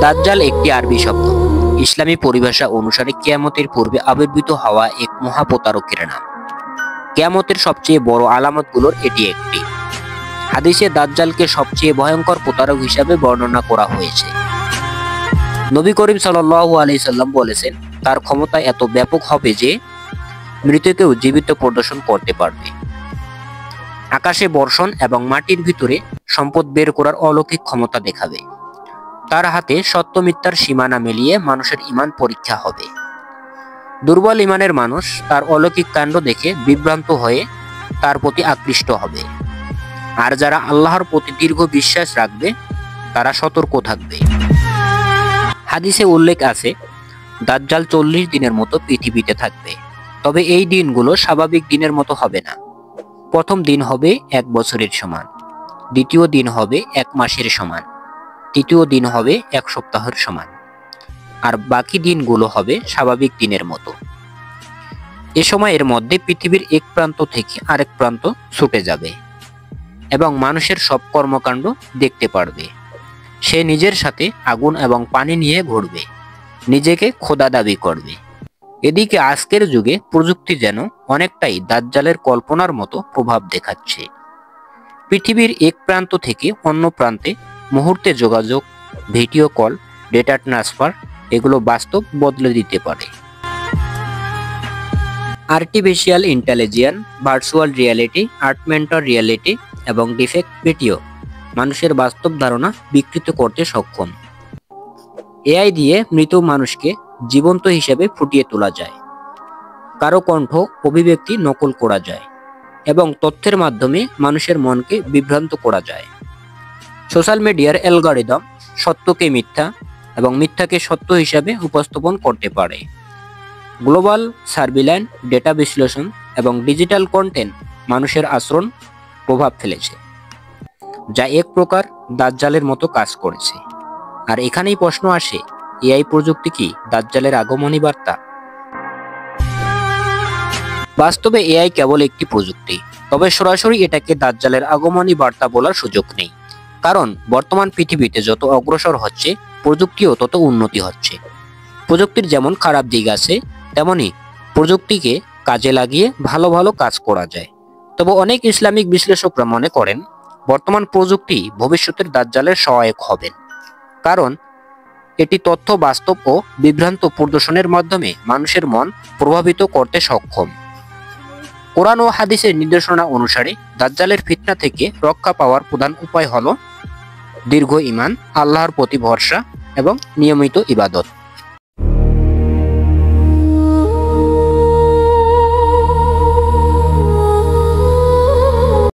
দাজ্জাল একটি আরবি শব্দ। ইসলামী পরিভাষা অনুসারে কিয়ামতের পূর্বে আবির্ভূত হওয়া এক মহাপ্রতারকের নাম। কিয়ামতের সবচেয়ে বড় আলামতগুলোর এটি একটি। হাদিসে দাজ্জালকে সবচেয়ে ভয়ঙ্কর প্রতারক হিসাবে বর্ণনা করা হয়েছে। নবী করিম সাল্লাল্লাহু আলাইহি সাল্লাম বলেছেন, তার ক্ষমতা এত ব্যাপক হবে যে মৃতকেও জীবিত প্রদর্শন করতে পারবে। আকাশে বর্ষণ এবং মাটির ভিতরে সম্পদ বের করার অলৌকিক ক্ষমতা দেখাবে। তার হাতে সত্য মিথ্যার সীমানা মিলিয়ে মানুষের ঈমান পরীক্ষা হবে। দুর্বল ঈমানের মানুষ তার অলৌকিক কাণ্ড দেখে বিভ্রান্ত হয়ে তার প্রতি আকৃষ্ট হবে। আর যারা আল্লাহর প্রতি দীর্ঘ বিশ্বাস রাখবে তারা সতর্ক থাকবে। হাদিসে উল্লেখ আছে, দাজ্জাল 40 দিনের মতো পৃথিবীতে থাকবে। তবে এই দিনগুলো স্বাভাবিক দিনের মতো হবে না। প্রথম দিন হবে 1 বছরের সমান, দ্বিতীয় দিন হবে 1 মাসের সমান, তৃতীয় দিন হবে 1 সপ্তাহের সমান, আর বাকি দিনগুলো হবে স্বাভাবিক দিনের মতো। এ সময়ের মধ্যে পৃথিবীর এক প্রান্ত থেকে আরেক প্রান্ত ছুটে যাবে এবং মানুষের সব কর্মকাণ্ড দেখতে পারবে। সে নিজের সাথে আগুন এবং পানি নিয়ে ঘুরবে, নিজেকে খোদা দাবি করবে। এদিকে আজকের যুগে প্রযুক্তি যেন অনেকটাই দাজ্জালের কল্পনার মতো প্রভাব দেখাচ্ছে। পৃথিবীর এক প্রান্ত থেকে অন্য প্রান্তে মুহূর্তে যোগাযোগ, ভিডিও কল, ডেটা ট্রান্সফার এগুলো বাস্তব বদলে দিতে পারে। Artificial intelligence, virtual reality, augmented reality এবং ডিফেক্ট ভিডিও মানুষের বাস্তব ধারণা বিকৃত করতে সক্ষম। এআই দিয়ে মৃত মানুষকে জীবন্ত হিসেবে ফুটিয়ে তোলা যায়, কারো কণ্ঠ অভিব্যক্তি নকল করা যায় এবং তথ্যের মাধ্যমে মানুষের মনকে বিভ্রান্ত করা যায়। সোশ্যাল মিডিয়ার অ্যালগরিদম সত্যকে মিথ্যা এবং মিথ্যাকে সত্য হিসাবে উপস্থাপন করতে পারে। গ্লোবাল সার্ভিল্যান্স, ডেটা বিশ্লেষণ এবং ডিজিটাল কন্টেন্ট মানুষের আচরণ প্রভাব ফেলেছে, যা এক প্রকার দাজ্জালের মতো কাজ করেছে। আর এখানেই প্রশ্ন আসে, এআই প্রযুক্তি কি দাজ্জালের আগমনী বার্তা? বাস্তবে এআই কেবল একটি প্রযুক্তি, তবে সরাসরি এটাকে দাজ্জালের আগমনী বার্তা বলার সুযোগ নেই। কারণ বর্তমান পৃথিবীতে যত অগ্রসর হচ্ছে, প্রযুক্তিও তত উন্নতি হচ্ছে। প্রযুক্তির যেমন খারাপ দিক আছে, তেমনি প্রযুক্তিকে কাজে লাগিয়ে ভালো ভালো কাজ করা যায়। তবে অনেক ইসলামিক বিশ্লেষকরা মনে করেন, বর্তমান প্রযুক্তি ভবিষ্যতের দাজ্জালের সহায়ক হবেন, কারণ এটি তথ্য বাস্তব ও বিভ্রান্ত প্রদর্শনের মাধ্যমে মানুষের মন প্রভাবিত করতে সক্ষম। কোরআন ও হাদিসের নির্দেশনা অনুসারে দাজ্জালের ফিতনা থেকে রক্ষা পাওয়ার প্রধান উপায় হলো দীর্ঘ ঈমান, আল্লাহর প্রতি ভরসা এবং নিয়মিত ইবাদত।